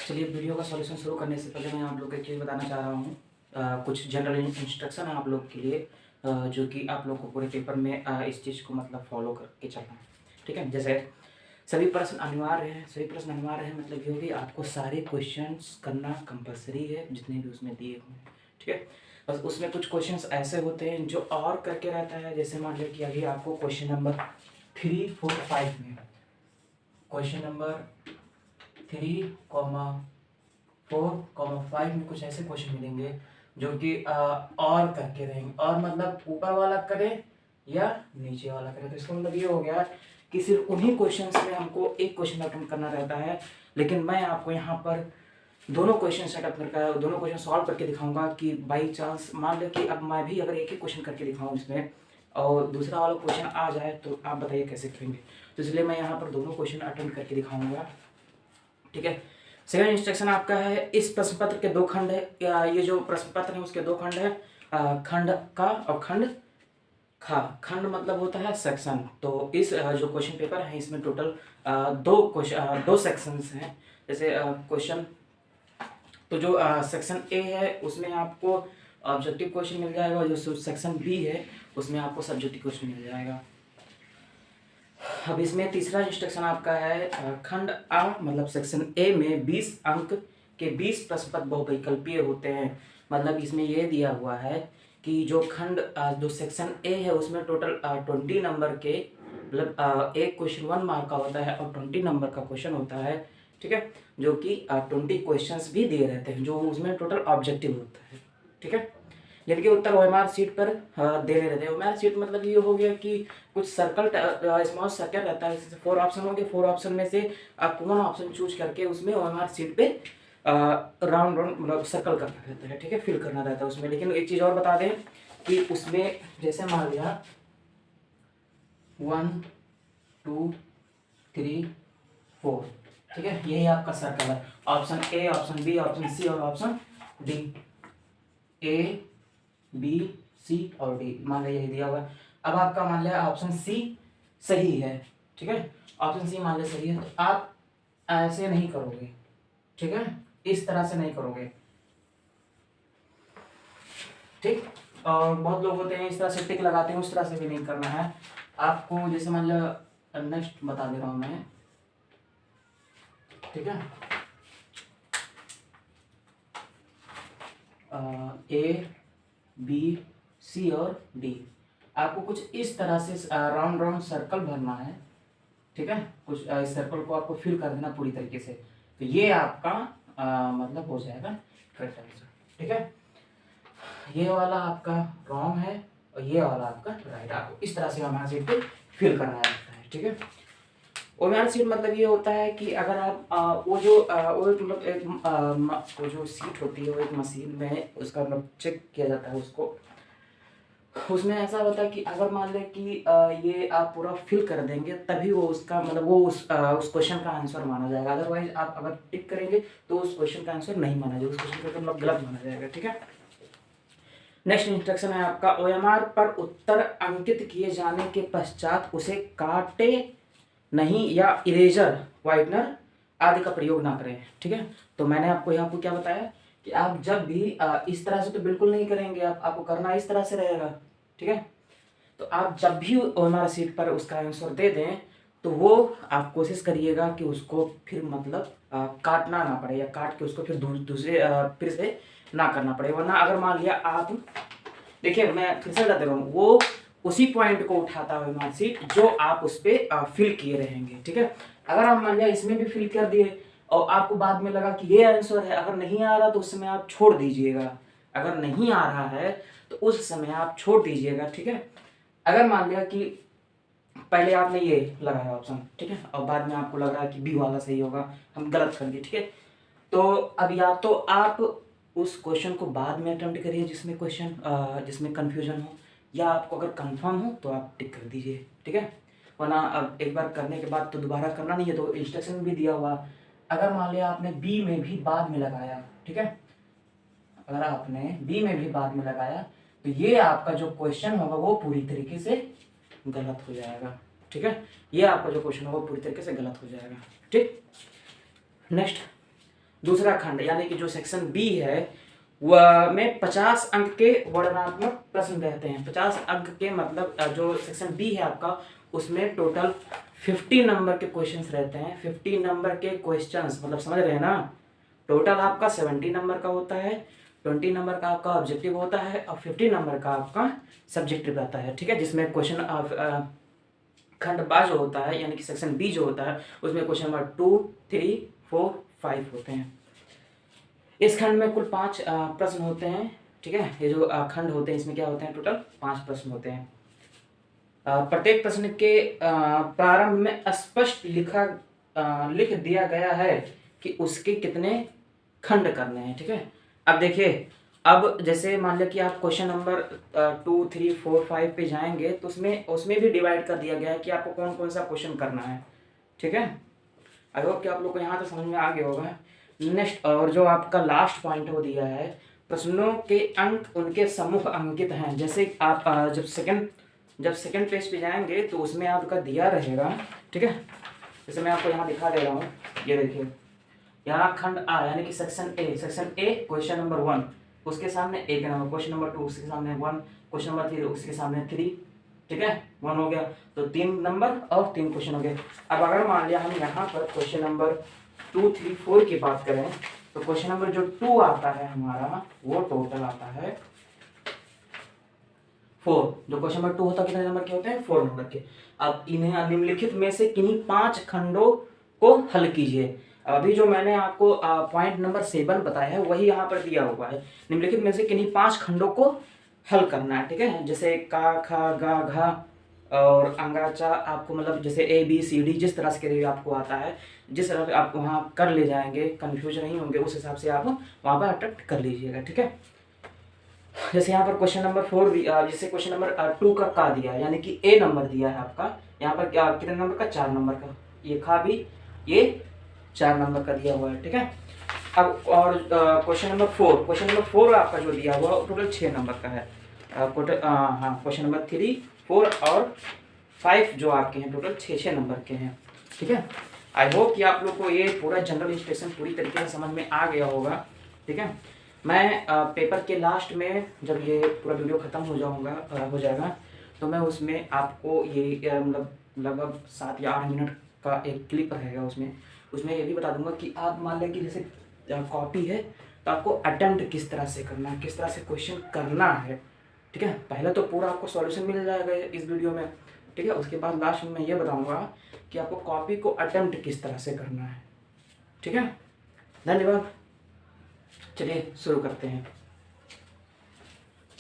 चलिए वीडियो का सॉल्यूशन शुरू करने से पहले मैं आप लोग को एक चीज़ बताना चाह रहा हूँ। कुछ जनरल इंस्ट्रक्शन है आप लोग के लिए, जो कि आप लोग को पूरे पेपर में इस चीज़ को मतलब फॉलो करके चलना है। ठीक है, जैसे सभी प्रश्न अनिवार्य हैं। सभी प्रश्न अनिवार्य हैं मतलब ये हो कि आपको सारे क्वेश्चंस करना कंपलसरी है जितने भी उसमें दिए हुए हैं। ठीक है, बस उसमें कुछ क्वेश्चंस ऐसे होते हैं जो और करके रहता है। जैसे मान लो कि अभी आपको क्वेश्चन नंबर 3, 4, 5 में, क्वेश्चन नंबर 3, 4, 5 में कुछ ऐसे क्वेश्चन मिलेंगे जो कि और करके रहेंगे। और मतलब ऊपर वाला करे या नीचे वाला करे, तो इसका मतलब ये हो गया कि सिर्फ उन्हीं क्वेश्चंस में हमको एक क्वेश्चन अटेम्प्ट करना रहता है। लेकिन मैं आपको यहाँ पर दोनों क्वेश्चन सेटअप करके दोनों क्वेश्चन सॉल्व करके दिखाऊंगा कि बाई चांस मान लो कि अब मैं भी अगर एक ही क्वेश्चन करके दिखाऊं इसमें और दूसरा वाला क्वेश्चन आ जाए तो आप बताइए कैसे करेंगे। तो इसलिए मैं यहाँ पर दोनों क्वेश्चन अटेम्प्ट करके दिखाऊंगा। ठीक है, सेकंड इंस्ट्रक्शन आपका है, इस प्रश्न पत्र के दो खंड है, ये जो प्रश्न पत्र है उसके दो खंड है, खंड का और खंड खा। खंड मतलब होता है सेक्शन। तो इस जो क्वेश्चन पेपर है इसमें टोटल दो सेक्शंस हैं। जैसे क्वेश्चन तो जो सेक्शन ए है उसमें आपको ऑब्जेक्टिव क्वेश्चन मिल जाएगा और जो सेक्शन बी है उसमें आपको सब्जेक्टिव क्वेश्चन मिल जाएगा। अब इसमें तीसरा इंस्ट्रक्शन आपका है, खंड आ मतलब सेक्शन ए में 20 अंक के 20 प्रश्न पत्र बहुविकल्पीय होते हैं। मतलब इसमें ये दिया हुआ है कि जो खंड जो सेक्शन ए है उसमें टोटल 20 नंबर के मतलब एक क्वेश्चन 1 मार्क का होता है और 20 नंबर का क्वेश्चन होता है। ठीक है, जो कि 20 क्वेश्चंस भी दिए रहते हैं जो उसमें टोटल ऑब्जेक्टिव होता है। ठीक है, जिनके उत्तर ओएमआर सीट पर देने रहते हैं। ओएमआर सीट मतलब ये हो गया कि कुछ सर्कल स्मॉल सर्कल रहता है, जैसे 4 ऑप्शन होंगे, 4 ऑप्शन में से आप वन ऑप्शन चूज करके उसमें ओएमआर सीट पे राउंड राउंड मतलब सर्कल करना रहता है। ठीक है, फिल करना रहता है उसमें। लेकिन एक चीज़ और बता दें कि उसमें जैसे मान लिया 1, 2, 3, 4, ठीक है, यही आपका सर्कल है। Option A, option B, option C और option D. A, B, C और डी, मान लिया यही दिया हुआ है। अब आपका मान लिया ऑप्शन सी सही है। ठीक है, ऑप्शन सी मान लिया सही है, तो आप ऐसे नहीं करोगे। ठीक है, इस तरह से नहीं करोगे। ठीक, और बहुत लोग होते हैं इस तरह से टिक लगाते हैं, उस तरह से भी नहीं करना है आपको। जैसे मान लिया नेक्स्ट बता दे रहा हूं मैं। ठीक है, ए, बी, सी और डी, आपको कुछ इस तरह से राउंड राउंड सर्कल भरना है। ठीक है, कुछ इस सर्कल को आपको फिल कर देना पूरी तरीके से, तो ये आपका मतलब हो जाएगा करेक्ट आंसर। ठीक है, ये वाला आपका रॉन्ग है और ये वाला आपका राइट। आपको इस तरह से हमारे सीट पे फिल करना रहता है। ठीक है, ओमेन सीट मतलब ये होता है कि अगर आप वो मतलब एक वो जो सीट होती है वो एक मशीन में उसका मतलब चेक किया जाता है उसको। उसमें ऐसा होता है कि अगर मान लें कि ये आप पूरा फिल कर देंगे तभी वो उसका मतलब वो उस क्वेश्चन का आंसर माना जाएगा। अदरवाइज आप अगर टिक करेंगे तो उस क्वेश्चन का आंसर नहीं माना जाएगा, उस क्वेश्चन का मतलब गलत माना जाएगा। ठीक है, नेक्स्ट इंस्ट्रक्शन है आपका, ओएमआर पर उत्तर अंकित किए जाने के पश्चात उसे काटे नहीं या इरेजर, व्हाइटनर आदि का प्रयोग ना करें। ठीक है, तो मैंने आपको यहाँ पर क्या बताया कि आप जब भी इस तरह से तो बिल्कुल नहीं करेंगे, आपको करना इस तरह से रहेगा। ठीक है, तो आप जब भी ओएमआर सीट पर उसका आंसर दे दें तो वो आप कोशिश करिएगा कि उसको फिर मतलब काटना ना पड़े या काट के उसको फिर दूसरे फिर से ना करना पड़े। वरना अगर मान लिया आप, देखिए मैं फिर से बता दे रहा हूँ, वो उसी पॉइंट को उठाता है ओएमआर सीट जो आप उस पर फिल किए रहेंगे। ठीक है, अगर आप मान लिया इसमें भी फिल कर दिए और आपको बाद में लगा कि ये आंसर है, अगर नहीं आ रहा तो उस समय आप छोड़ दीजिएगा। अगर नहीं आ रहा है तो उस समय आप छोड़ दीजिएगा। ठीक है, अगर मान लिया कि पहले आपने ये लगाया ऑप्शन, ठीक है, और बाद में आपको लग रहा है कि बी वाला सही होगा, हम गलत कर दिए। ठीक है, तो अब या तो आप उस क्वेश्चन को बाद में अटेम्प्ट करिए जिसमें कंफ्यूजन हो, या आपको अगर कंफर्म हो तो आप टिक कर दीजिए। ठीक है, वरना अब एक बार करने के बाद तो दोबारा करना नहीं है। तो इंस्ट्रक्शन भी दिया हुआ, अगर मान लिया आपने बी में भी बाद में लगाया, ठीक है, अगर आपने बी में भी बाद में लगाया तो ये आपका जो क्वेश्चन होगा वो पूरी तरीके से गलत हो जाएगा। ठीक है, ये आपका जो क्वेश्चन होगा पूरी तरीके से गलत हो जाएगा। ठीक, नेक्स्ट दूसरा खंड यानी कि जो सेक्शन बी है वह में 50 अंक के वर्णनात्मक प्रश्न रहते हैं। 50 अंक के मतलब जो सेक्शन बी है आपका उसमें टोटल 50 नंबर के क्वेश्चंस रहते हैं। 50 नंबर के क्वेश्चंस मतलब समझ रहे हैं ना। टोटल आपका 70 नंबर का होता है, 20 नंबर का आपका ऑब्जेक्टिव होता है और 50 नंबर का आपका सब्जेक्टिव रहता है। ठीक है, जिसमें क्वेश्चन खंड बा जो होता है यानी कि सेक्शन बी जो होता है उसमें क्वेश्चन नंबर 2, 3, 4, 5 होते हैं। इस खंड में कुल 5 प्रश्न होते हैं। ठीक है, ये जो खंड होते हैं इसमें क्या होते हैं, टोटल 5 प्रश्न होते हैं। प्रत्येक प्रश्न के प्रारंभ में स्पष्ट लिख दिया गया है कि उसके कितने खंड करने हैं। ठीक है, अब देखिए, अब जैसे मान लिया कि आप क्वेश्चन नंबर 2, 3, 4, 5 पे जाएंगे तो उसमें भी डिवाइड कर दिया गया है कि आपको कौन कौन सा क्वेश्चन करना है। ठीक है, आई होप कि आप लोग को यहाँ तक समझ में आ गया होगा। नेक्स्ट, और जो आपका लास्ट पॉइंट वो दिया है, प्रश्नों के अंक उनके समूह अंकित हैं। जैसे आप जब सेकंड पेज पे जाएंगे तो उसमें आपका दिया रहेगा। ठीक है, जैसे मैं आपको यहाँ दिखा दे रहा हूँ, ये देखिए यहाँ खंड आ यानी कि सेक्शन ए क्वेश्चन नंबर 1 उसके सामने 1 नंबर, क्वेश्चन नंबर 2 उसके सामने 1, क्वेश्चन नंबर 3 उसके सामने 3। ठीक है, 1 हो गया तो 3 नंबर और 3 क्वेश्चन हो गए। अब अगर मान लिया हम यहाँ पर क्वेश्चन नंबर 2, 3, 4 की बात करें तो क्वेश्चन नंबर जो 2 आता है हमारा वो टोटल आता है 4। जो क्वेश्चन नंबर 2 होता है कितने नंबर के होते हैं, 4 नंबर के। अब इन्हें निम्नलिखित में से किन्हीं 5 खंडों को हल कीजिए। अभी जो मैंने आपको पॉइंट नंबर 7 बताया है वही यहाँ पर दिया हुआ है। निम्नलिखित में से किन्हीं 5 खंडों को हल करना है। ठीक है, जैसे का, खा, गा, घा और अंगाचा आपको मतलब जैसे A B C D जिस तरह से आपको आता है, जिस तरह से आप वहाँ कर ले जाएंगे, कंफ्यूज नहीं होंगे, उस हिसाब से आप वहाँ पर अटेम्प्ट कर लीजिएगा। ठीक है, जैसे यहाँ पर क्वेश्चन नंबर 4 जैसे क्वेश्चन नंबर 2 का दिया है यानी कि A नंबर दिया है आपका, यहाँ पर क्या कितने नंबर का, 4 नंबर का, ये खा भी ये 4 नंबर का दिया हुआ है। ठीक है, अब और क्वेश्चन नंबर 4 आपका जो दिया हुआ है टोटल 6 नंबर का है। हाँ, क्वेश्चन नंबर 3, 4 और 5 जो आपके हैं टोटल 6 नंबर के हैं। ठीक है, आई होप कि आप लोग को ये पूरा जनरल इंस्ट्रक्शन पूरी तरीके से समझ में आ गया होगा। ठीक है, मैं पेपर के लास्ट में जब ये पूरा वीडियो ख़त्म हो जाएगा तो मैं उसमें आपको ये मतलब लगभग 7 या 8 मिनट का एक क्लिप रहेगा। उसमें ये भी बता दूंगा कि आप मान लें कि जैसे कॉपी है तो आपको अटेम्प्ट किस तरह से करना है, किस तरह से क्वेश्चन करना है। ठीक है, पहले तो पूरा आपको सॉल्यूशन मिल जाएगा इस वीडियो में। ठीक है, उसके बाद लास्ट में मैं ये बताऊँगा कि आपको कॉपी को अटेम्प्ट किस तरह से करना है। ठीक है, धन्यवाद। चलिए शुरू करते हैं।